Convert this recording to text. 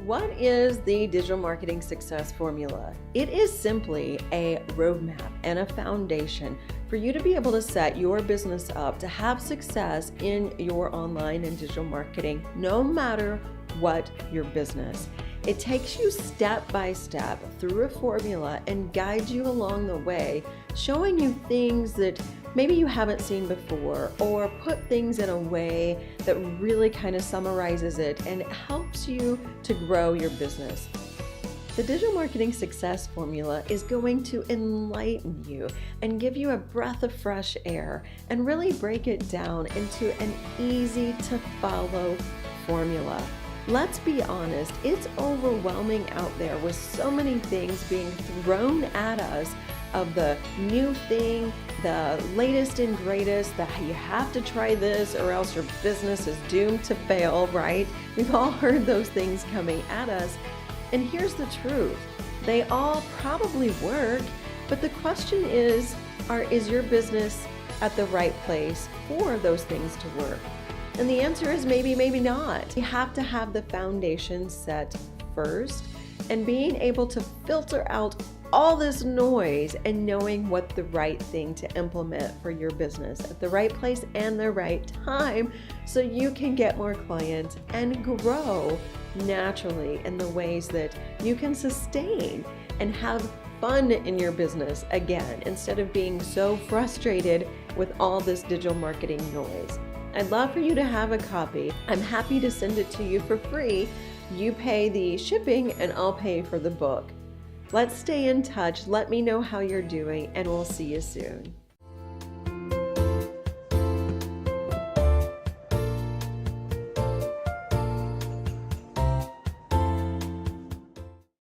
What is the digital marketing success formula? It is simply a roadmap and a foundation for you to be able to set your business up to have success in your online and digital marketing, no matter what your business. It takes you step by step through a formula and guides you along the way, showing you things that maybe you haven't seen before, or put things in a way that really kind of summarizes it and helps you to grow your business. The digital marketing success formula is going to enlighten you and give you a breath of fresh air and really break it down into an easy to follow formula. Let's be honest, it's overwhelming out there with so many things being thrown at us of the new thing, the latest and greatest, that you have to try this or else your business is doomed to fail, right? We've all heard those things coming at us. And here's the truth. They all probably work, but the question is your business at the right place for those things to work? And the answer is maybe, maybe not. You have to have the foundation set first, and being able to filter out all this noise and knowing what the right thing to implement for your business at the right place and the right time, so you can get more clients and grow naturally in the ways that you can sustain and have fun in your business again, instead of being so frustrated with all this digital marketing noise. I'd love for you to have a copy. I'm happy to send it to you for free. You pay the shipping and I'll pay for the book. Let's stay in touch. Let me know how you're doing, and we'll see you soon.